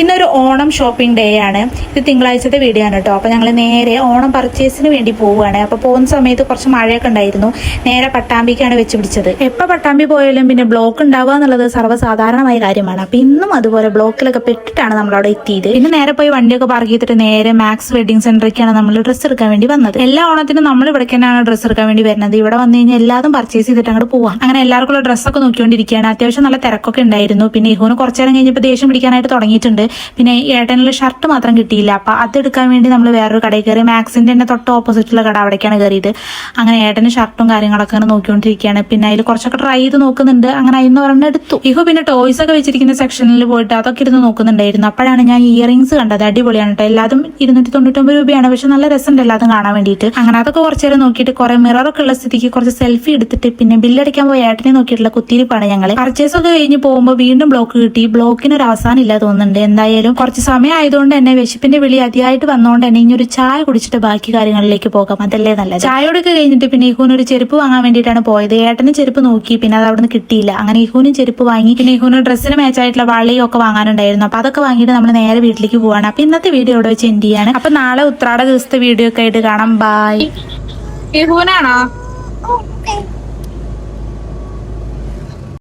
ഇന്നൊരു Onam shopping day ആണ്. ഇത് തിങ്കളാഴ്ചത്തെ വീഡിയോ ആണ് കേട്ടോ. അപ്പോൾ ഞങ്ങൾ നേരെ ഓണം പർച്ചേസിന് വേണ്ടി പോവുകയാണ്. അപ്പോൾ പോകുന്ന സമയത്ത് കുറച്ച് മഴയൊക്കെ ഉണ്ടായിരുന്നു. നേരെ പട്ടാമ്പിക്കാണ് വെച്ച് പിടിച്ചത്. എപ്പോൾ പട്ടാമ്പി പോയാലും പിന്നെ ബ്ലോക്ക് ഉണ്ടാവുക എന്നുള്ളത് സർവ്വസാധാരണമായ കാര്യമാണ്. അപ്പോൾ ഇന്നും അതുപോലെ ബ്ലോക്കിലൊക്കെ പെട്ടിട്ടാണ് നമ്മളവിടെ എത്തിയത്. പിന്നെ നേരെ പോയി വണ്ടിയൊക്കെ പാർക്ക് ചെയ്തിട്ട് നേരെ മാക്സ് വെഡിങ് സെന്ററിലേക്കാണ് നമ്മൾ ഡ്രസ്സ് എടുക്കാൻ വേണ്ടി വന്നത്. എല്ലാ ഓണത്തിനും നമ്മൾ ഇവിടെ തന്നെയാണ് ഡ്രസ്സ് എടുക്കാൻ വേണ്ടി വരുന്നത്. ഇവിടെ വന്നു കഴിഞ്ഞാൽ എല്ലാതും പർച്ചേസ് ചെയ്തിട്ട് അങ്ങോട്ട് പോവാം. അങ്ങനെ എല്ലാവർക്കുള്ള ഡ്രസ്സൊക്കെ നോക്കിക്കൊണ്ടിരിക്കുകയാണ്. അത്യാവശ്യം നല്ല തിരക്കൊക്കെ ഉണ്ടായിരുന്നു. പിന്നെ ഇഹൂന് കുറച്ചു നേരം കഴിഞ്ഞപ്പോൾ ദേഷ്യം പിടിക്കാനായിട്ട് തുടങ്ങിയിട്ടുണ്ട്. പിന്നെ ഏട്ടനുള്ള ഷർട്ട് മാത്രം കിട്ടിയില്ല. അപ്പൊ അതെടുക്കാൻ വേണ്ടി നമ്മൾ വേറൊരു കടയിൽ കയറി. മാക്സിന്റെ തന്നെ തൊട്ട് ഓപ്പോസിറ്റുള്ള കട, അവിടേക്കാണ് കയറിയത്. അങ്ങനെ ഏട്ടന് ഷർട്ടും കാര്യങ്ങളൊക്കെ അങ്ങനെ നോക്കിക്കൊണ്ടിരിക്കുകയാണ്. പിന്നെ അതിൽ കുറച്ചൊക്കെ ട്രൈ ചെയ്ത് നോക്കുന്നുണ്ട്. അങ്ങനെ അതിന് ഒരെണ്ണം എടുത്തു. ഇഹു പിന്നെ ടോയ്സ് ഒക്കെ വെച്ചിരിക്കുന്ന സെക്ഷനിൽ പോയിട്ട് അതൊക്കെ ഇരുന്ന് നോക്കുന്നുണ്ടായിരുന്നു. അപ്പോഴാണ് ഞാൻ ഇയറിംഗ്സ് കണ്ടത്. അടിപൊളിയാണ് കേട്ടോ. എല്ലാതും 299 രൂപയാണ്. പക്ഷെ നല്ല രസമുണ്ട് എല്ലാതും കാണാൻ വേണ്ടിയിട്ട്. അങ്ങനെ അതൊക്കെ കുറച്ചു നേരം നോക്കിയിട്ട് കുറെ മിററൊക്കെ ഉള്ള സ്ഥിതിക്ക് കുറച്ച് സെൽഫി എടുത്തിട്ട് പിന്നെ ബില്ലടിക്കാൻ പോയി ഏട്ടനെ നോക്കിയിട്ടുള്ള കുത്തിരിപ്പാണ് ഞങ്ങൾ. പർച്ചേസ് ഒക്കെ കഴിഞ്ഞ് പോകുമ്പോൾ വീണ്ടും ബ്ലോക്ക് കിട്ടി. ബ്ലോക്കിന് ഒരു അവസാനം ഇല്ല തോന്നുന്നുണ്ട്. എന്തായാലും കുറച്ച് സമയം ആയതുകൊണ്ട് തന്നെ വിശപ്പിന്റെ വിളി അതിയായിട്ട് വന്നുകൊണ്ട് തന്നെ ഇനി ഒരു ചായ കുടിച്ചിട്ട് ബാക്കി കാര്യങ്ങളിലേക്ക് പോകാം. അതല്ലേ നല്ലത്. ചായയോടൊക്കെ കഴിഞ്ഞിട്ട് പിന്നെ ഇഹൂന് ഒരു ചെരുപ്പ് വാങ്ങാൻ വേണ്ടിയിട്ടാണ് പോയത്. ഏട്ടന് ചെരുപ്പ് നോക്കി, പിന്നെ അത് അവിടെ നിന്ന് കിട്ടിയില്ല. അങ്ങനെ ഇഹൂനും ചെരുപ്പ് വാങ്ങി. പിന്നെ ഇഹൂന് ഡ്രസ്സിന് മാച്ച് ആയിട്ടുള്ള വളയും ഒക്കെ വാങ്ങാനുണ്ടായിരുന്നു. അപ്പൊ അതൊക്കെ വാങ്ങിയിട്ട് നമ്മൾ നേരെ വീട്ടിലേക്ക് പോവാണ്. അപ്പൊ ഇന്നത്തെ വീഡിയോ ഇവിടെ വെച്ച് എൻഡ് ചെയ്യാണ്. അപ്പൊ നാളെ ഉത്രാട ദിവസത്തെ വീഡിയോ ഒക്കെ ആയിട്ട് കാണാം. ബൈ. ഇഹൂനാണോ?